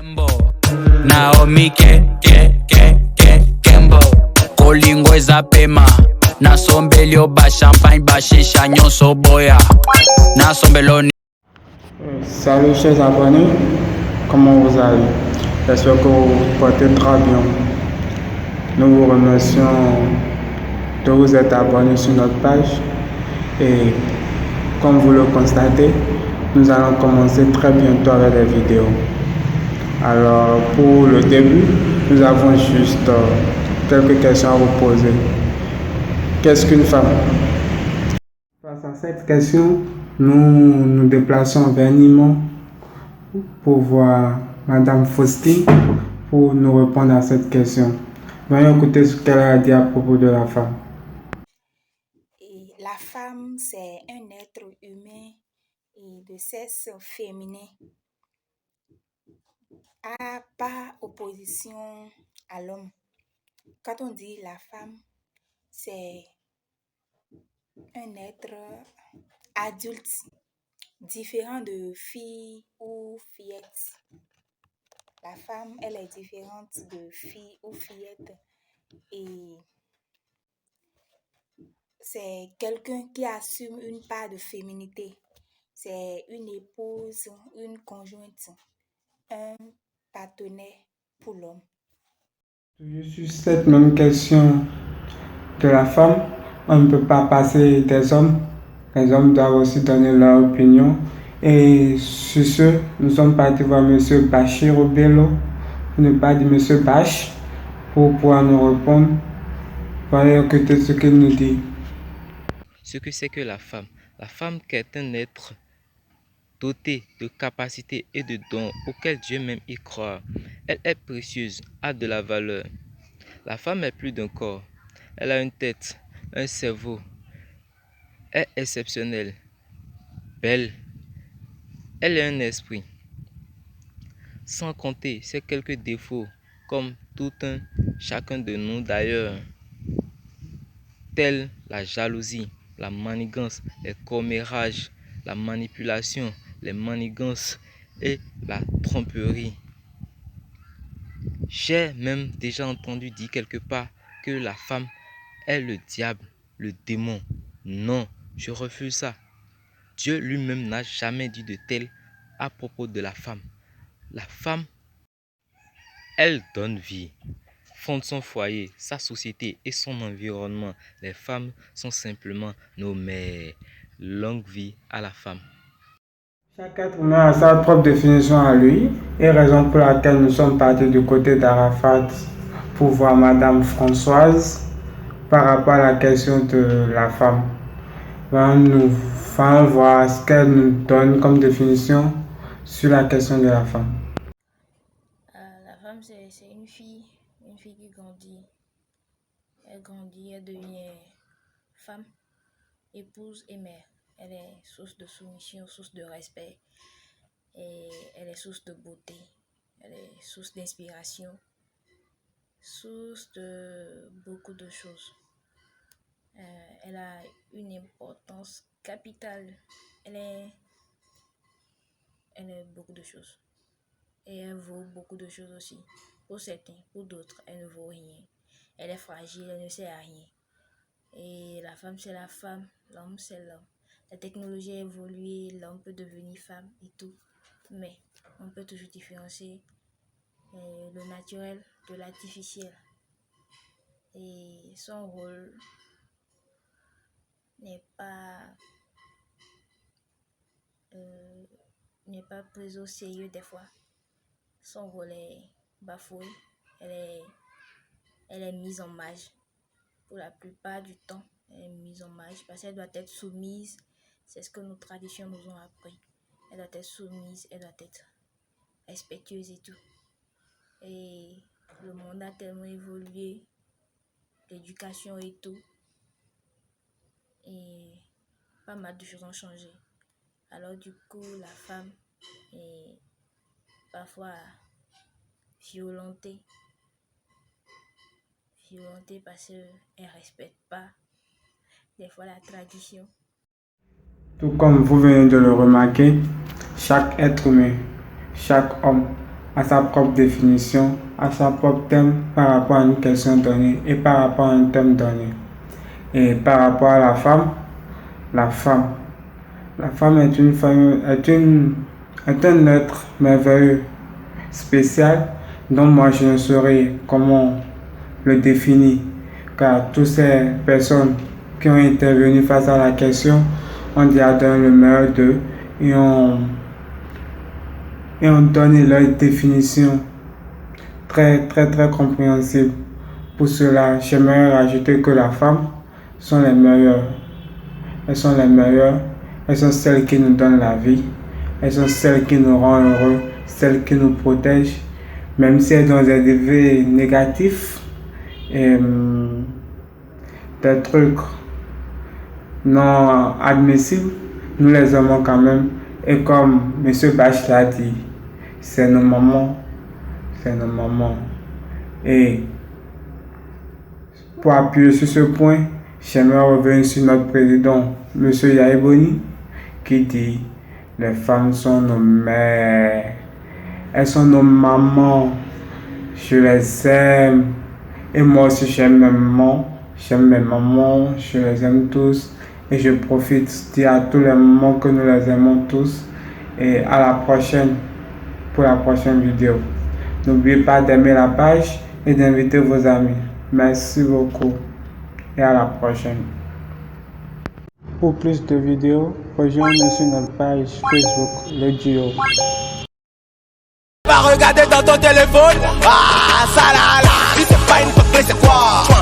Naomi Kembo Kolingo ezapema Nasombeli oba champagne ba shisha nyonso boya Nasombeloni. Salut chers abonnés, comment vous allez? J'espère que vous vous portez très bien. Nous vous remercions de vous être abonnés sur notre page et comme vous le constatez, nous allons commencer très bientôt avec les vidéos. Alors pour le début, nous avons juste quelques questions à vous poser. Qu'est-ce qu'une femme? Face à cette question, nous nous déplaçons vers Nîmes pour voir Madame Faustine pour nous répondre à cette question. Voyons écouter ce qu'elle a dit à propos de la femme. Et la femme, c'est un être humain et de sexe féminin. Pas opposition à l'homme. Quand on dit la femme, c'est un être adulte, différent de fille ou fillette. La femme, elle est différente de fille ou fillette. Et c'est quelqu'un qui assume une part de féminité. C'est une épouse, une conjointe, un partenaire pour l'homme. Toujours sur cette même question de la femme, on ne peut pas passer des hommes. Les hommes doivent aussi donner leur opinion. Et sur ce, nous sommes partis voir M. Bachir Obello, pour ne pas dire M. Bach, pour pouvoir nous répondre. Voyez écouter ce qu'il nous dit. Ce que c'est que la femme. La femme qui est un être doté de capacités et de dons auxquels Dieu même y croit. Elle est précieuse, a de la valeur. La femme est plus d'un corps. Elle a une tête, un cerveau. Elle est exceptionnelle, belle. Elle est un esprit. Sans compter ses quelques défauts, comme tout un chacun de nous d'ailleurs, tels la jalousie, la manigance, les commérages, la manipulation, les manigances et la tromperie. J'ai même déjà entendu dire quelque part que la femme est le diable, le démon. Non, je refuse ça. Dieu lui-même n'a jamais dit de tel à propos de la femme. La femme, elle donne vie, fonde son foyer, sa société et son environnement. Les femmes sont simplement nos mères. Longue vie à la femme. Chaque être humain a sa propre définition à lui, et raison pour laquelle nous sommes partis du côté d'Arafat pour voir Madame Françoise par rapport à la question de la femme. Nous allons voir ce qu'elle nous donne comme définition sur la question de la femme. La femme, c'est une fille qui grandit. Elle grandit, elle devient femme, épouse et mère. Elle est source de soumission, source de respect. Et elle est source de beauté. Elle est source d'inspiration. Source de beaucoup de choses. Elle a une importance capitale. Elle est beaucoup de choses. Et elle vaut beaucoup de choses aussi. Pour certains, pour d'autres, elle ne vaut rien. Elle est fragile, elle ne sert à rien. Et la femme, c'est la femme. L'homme, c'est l'homme. La technologie a évolué, l'homme peut devenir femme et tout. Mais on peut toujours différencier le naturel de l'artificiel. Et son rôle n'est pas pris au sérieux des fois. Son rôle est bafoué. Elle est mise en marge. Pour la plupart du temps, elle est mise en marge parce qu'elle doit être soumise. C'est ce que nos traditions nous ont appris. Elle doit être soumise, elle doit être respectueuse et tout. Et le monde a tellement évolué, l'éducation et tout. Et pas mal de choses ont changé. Alors du coup, la femme est parfois violentée parce qu'elle ne respecte pas des fois la tradition. Tout comme vous venez de le remarquer, chaque être humain, chaque homme à sa propre définition, à sa propre thème par rapport à une question donnée et par rapport à un thème donné. Et par rapport à la femme, la femme est un être merveilleux, spécial, dont moi je ne saurais comment le définir, car toutes ces personnes qui ont intervenu face à la question ont déjà donné le meilleur d'eux et ont donné leur définition très compréhensible. Pour cela, j'aimerais rajouter que les femmes sont les meilleures. Elles sont les meilleures, elles sont celles qui nous donnent la vie, elles sont celles qui nous rendent heureux, celles qui nous protègent, même si elles ont des effets négatifs et des trucs non admissibles, nous les aimons quand même. Et comme M. Bach l'a dit, c'est nos mamans. Et pour appuyer sur ce point, j'aimerais revenir sur notre président, M. Yahya Boni, qui dit « Les femmes sont nos mères, elles sont nos mamans, je les aime. » Et moi aussi j'aime mes mamans, je les aime tous. Et je profite de dire à tous les mamans que nous les aimons tous. Et à la prochaine, pour la prochaine vidéo. N'oubliez pas d'aimer la page et d'inviter vos amis. Merci beaucoup et à la prochaine. Pour plus de vidéos, rejoignez-nous sur notre page Facebook, le duo. Va regarder dans ton téléphone, ah ça là là, si c'est pas une fuck, c'est quoi?